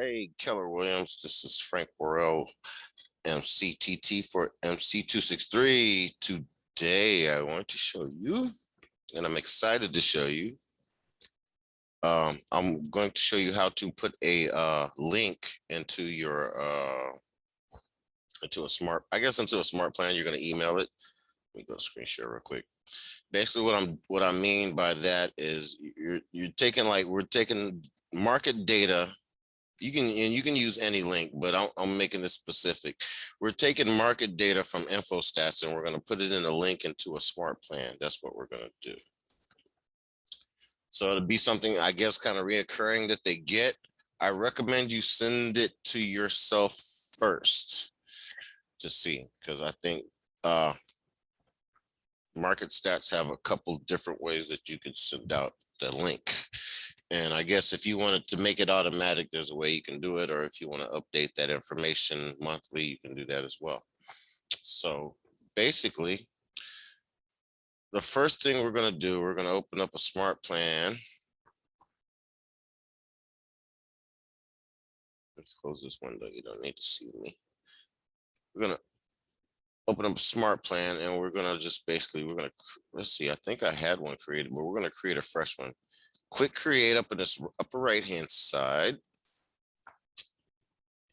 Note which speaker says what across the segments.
Speaker 1: Hey, Keller Williams, this is Frank Worrell, MCTT for MC263. Today, I want to show you, and I'm excited to show you. I'm going to show you how to put a link into your into a smart plan. You're going to email it. Let me go screen share real quick. Basically, what I mean by that is you're taking we're taking market data. You can use any link, but I'm making this specific. We're taking market data from InfoStats and we're going to put it in a link into a smart plan. That's what we're going to do. So it'll be something, I guess, kind of reoccurring that they get. I recommend you send it to yourself first to see, because I think market stats have a couple different ways that you could send out the link. And I guess if you wanted to make it automatic, there's a way you can do it. Or if you want to update that information monthly, you can do that as well. So basically, the first thing we're going to do, we're going to open up a smart plan. Let's close this window. You don't need to see me. We're going to open up a smart plan and we're going to just basically, let's see, I think I had one created, but we're going to create a fresh one. Click create up in this upper right hand side,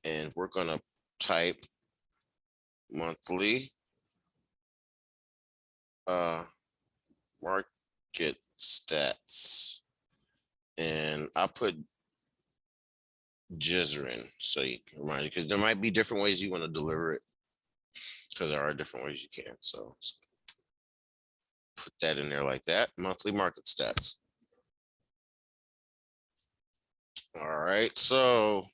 Speaker 1: and we're going to type monthly market stats, and I put Jizrin so you can remind you, because there might be different ways you want to deliver it, because there are different ways you can. So put that in there like that. Monthly market stats. All right, so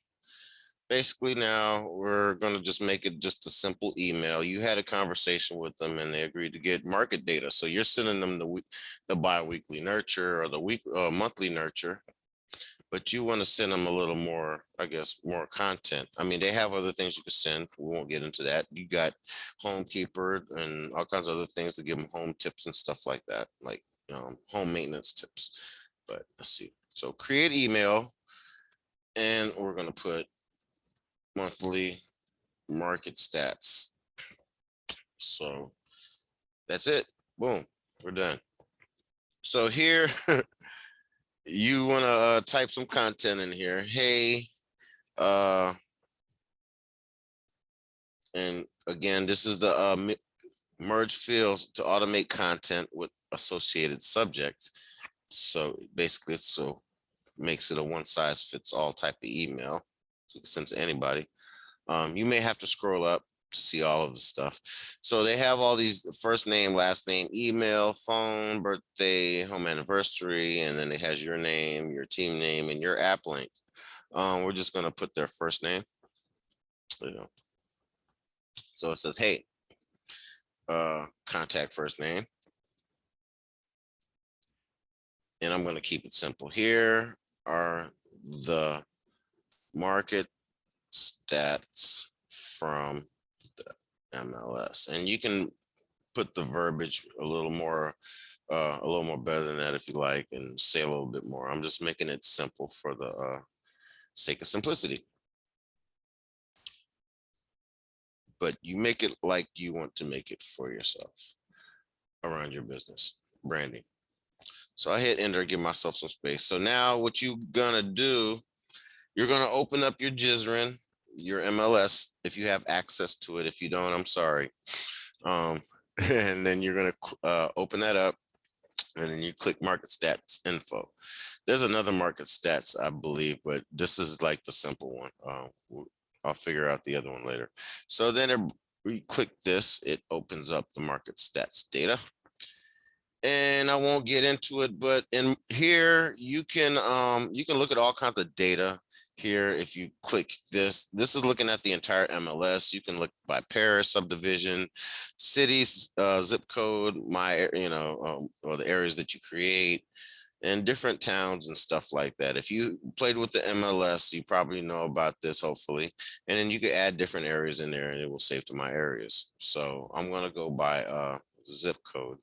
Speaker 1: basically now we're going to just make it just a simple email. You had a conversation with them and they agreed to get market data. So you're sending them the bi-weekly nurture or the monthly nurture, but you want to send them a little more, I guess, more content. I mean, they have other things you can send. We won't get into that. You got Homekeeper and all kinds of other things to give them home tips and stuff like that, like home maintenance tips. But let's see. So create email. And we're going to put monthly market stats. So that's it. Boom, we're done. So here, you want to type some content in here. Hey, and again, this is the merge fields to automate content with associated subjects. So basically, makes it a one size fits all type of email, so you can send to anybody. You may have to scroll up to see all of the stuff. So they have all these first name, last name, email, phone, birthday, home anniversary, and then it has your name, your team name, and your app link. We're just going to put their first name. So it says, hey, contact first name. And I'm going to keep it simple. Here are the market stats from the MLS, and you can put the verbiage a little more better than that if you like, and say a little bit more. I'm just making it simple for the sake of simplicity, but you make it like you want to make it for yourself around your business branding. So I hit enter, give myself some space. So now what you're gonna do, you're gonna open up your Jizrin, your MLS, if you have access to it. If you don't, I'm sorry. And then you're gonna open that up, and then you click market stats info. There's another market stats, I believe, but this is like the simple one. I'll figure out the other one later. So then we click this, it opens up the market stats data. And I won't get into it, but in here you can look at all kinds of data here. If you click this is looking at the entire MLS. You can look by parish, subdivision, cities, zip code, or the areas that you create, and different towns and stuff like that. If you played with the MLS, you probably know about this, hopefully. And then you can add different areas in there and it will save to my areas. So I'm going to go by zip code.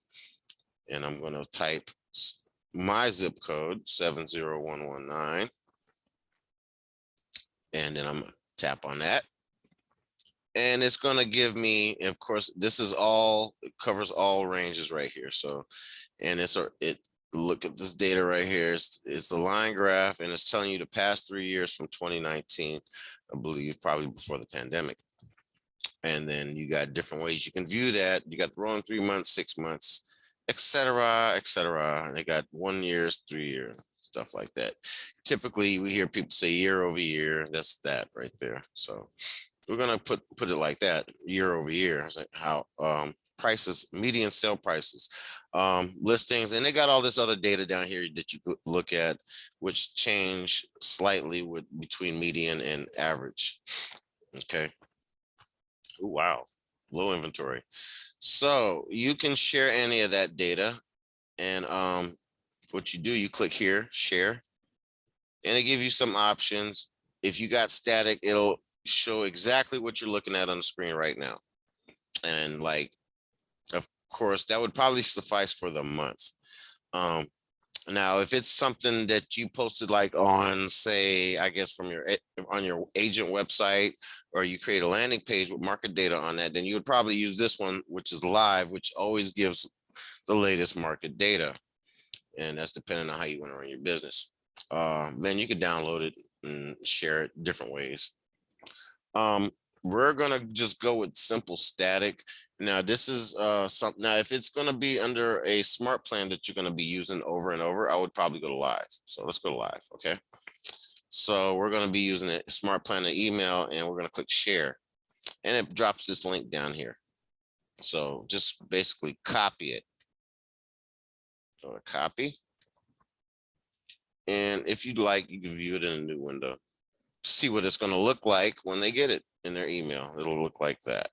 Speaker 1: And I'm going to type my zip code 70119. And then I'm gonna tap on that. And it's gonna give me, of course, this is all, it covers all ranges right here. So, and look at this data right here. It's the line graph, and it's telling you the past 3 years from 2019, I believe, probably before the pandemic. And then you got different ways you can view that. You got the rolling 3 months, 6 months, etc., etc. And they got 1 year, 3 year, stuff like that. Typically, we hear people say year over year. That's that right there. So we're gonna put it like that, year over year. It's like how prices, median sale prices, listings, and they got all this other data down here that you could look at, which change slightly with between median and average. Okay. Ooh, wow, low inventory. So you can share any of that data, and what you do, you click here, share, and it gives you some options. If you got static, it'll show exactly what you're looking at on the screen right now. And like, of course, that would probably suffice for the month. Now, if it's something that you posted like on, say, I guess from on your agent website, or you create a landing page with market data on that, then you would probably use this one, which is live, which always gives the latest market data. And that's depending on how you want to run your business. Then you can download it and share it different ways. We're gonna just go with simple static. Now this is something. Now if it's gonna be under a smart plan that you're gonna be using over and over, I would probably go to live. So let's go to live. Okay. So we're gonna be using a smart plan to email, and we're gonna click share, and it drops this link down here. So just basically copy it. So copy, and if you'd like, you can view it in a new window. See what it's going to look like when they get it in their email. It'll look like that.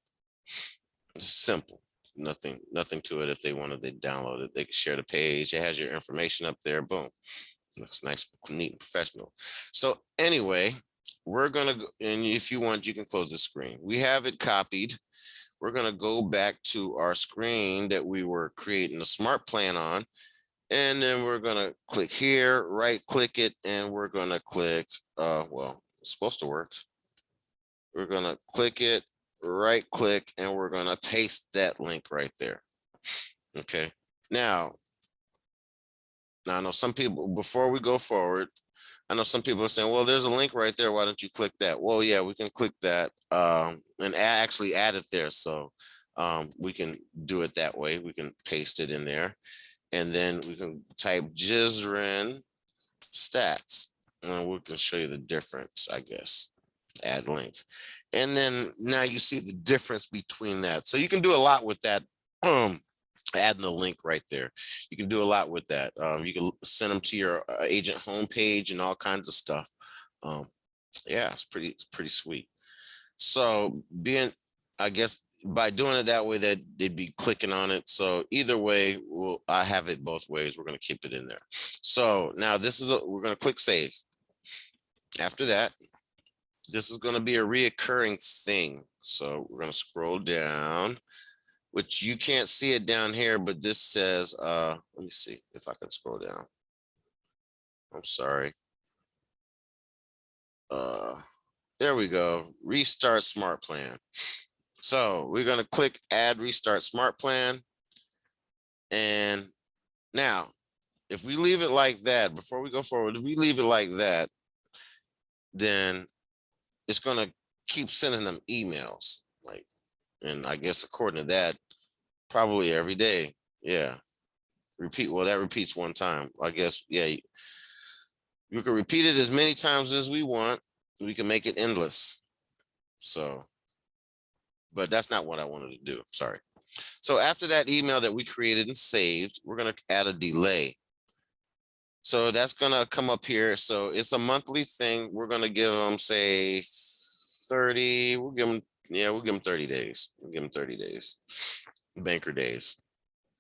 Speaker 1: It's simple, nothing to it. If they wanted to download it, they can share the page. It has your information up there. Boom, looks nice, neat, and professional. So anyway, we're gonna go, and if you want, you can close the screen. We have it copied. We're gonna go back to our screen that we were creating the smart plan on, and then we're gonna click here, right click it, and we're gonna click, well, it's supposed to work. We're gonna click it, right click, and we're gonna paste that link right there. Okay. Now I know some people, before we go forward, I know some people are saying, well, there's a link right there. Why don't you click that? Well, yeah, we can click that and actually add it there. So we can do it that way. We can paste it in there, and then we can type Jizrin stats, and we can show you the difference, I guess. Add link. And then now you see the difference between that. So you can do a lot with that. Adding the link right there. You can do a lot with that. You can send them to your agent homepage and all kinds of stuff. Yeah, it's pretty sweet. So I guess by doing it that way, that they'd be clicking on it. So either way, I have it both ways. We're going to keep it in there. So now we're going to click save. After that, this is going to be a reoccurring thing. So we're going to scroll down, which you can't see it down here, but this says, let me see if I can scroll down. I'm sorry. There we go. Restart smart plan. So we're going to click add restart smart plan. And now, if we leave it like that, before we go forward, if we leave it like that, then it's going to keep sending them emails. Like, and I guess according to that, probably every day. Yeah. Repeat. Well, that repeats one time. I guess, yeah. You can repeat it as many times as we want. We can make it endless. So, but that's not what I wanted to do. Sorry. So after that email that we created and saved, we're going to add a delay. So that's going to come up here. So it's a monthly thing. We're going to give them, say, 30. We'll give them 30 days. We'll give them 30 days. Banker days.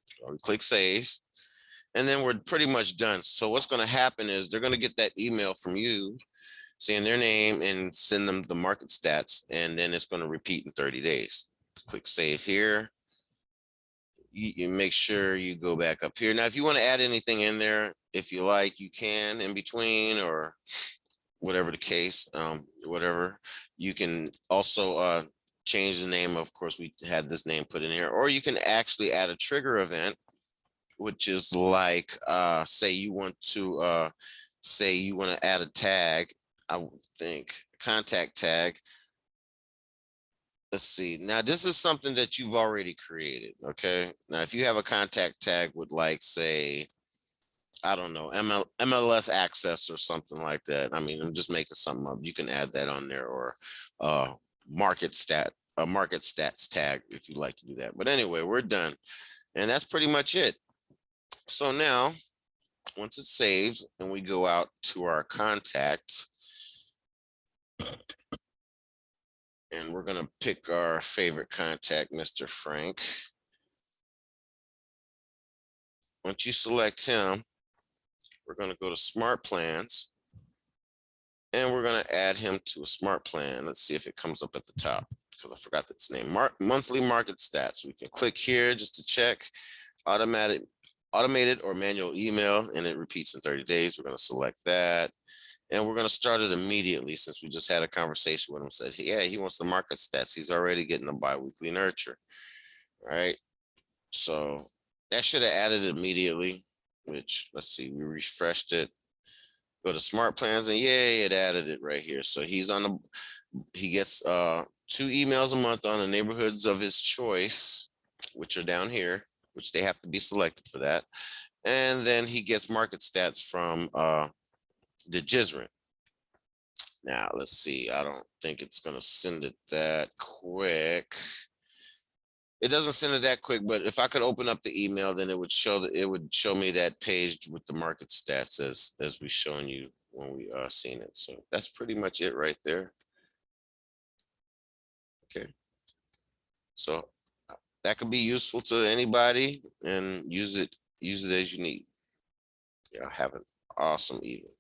Speaker 1: So we click save. And then we're pretty much done. So what's going to happen is they're going to get that email from you saying their name and send them the market stats. And then it's going to repeat in 30 days. Click save here. You make sure you go back up here. Now, if you want to add anything in there, if you like, you can in between, or whatever the case, whatever. You can also change the name. Of course, we had this name put in here, or you can actually add a trigger event, which is like, say you want to add a tag. I would think contact tag. Let's see. Now, this is something that you've already created. Okay. Now, if you have a contact tag with, like, say, I don't know, MLS access or something like that. I mean, I'm just making something up. You can add that on there, or uh, a market stats tag if you'd like to do that. But anyway, we're done. And that's pretty much it. So now, once it saves and we go out to our contacts, and we're going to pick our favorite contact, Mr. Frank. Once you select him, we're going to go to smart plans, and we're going to add him to a smart plan. Let's see if it comes up at the top, because I forgot its name. Monthly market stats. We can click here just to check automated or manual email, and it repeats in 30 days. We're going to select that, and we're going to start it immediately, since we just had a conversation with him. Said, yeah, he wants the market stats. He's already getting the biweekly nurture. All right. So that should have added it immediately, which, let's see, we refreshed it. Go to smart plans, and yay, it added it right here. So he gets 2 emails a month on the neighborhoods of his choice, which are down here, which they have to be selected for that. And then he gets market stats from the Jizrin. Now, let's see. I don't think it's going to send it that quick. It doesn't send it that quick, but if I could open up the email, then it would show me that page with the market stats as we shown you when we seen it. So that's pretty much it right there. Okay. So that could be useful to anybody, and use it as you need. Yeah, have an awesome evening.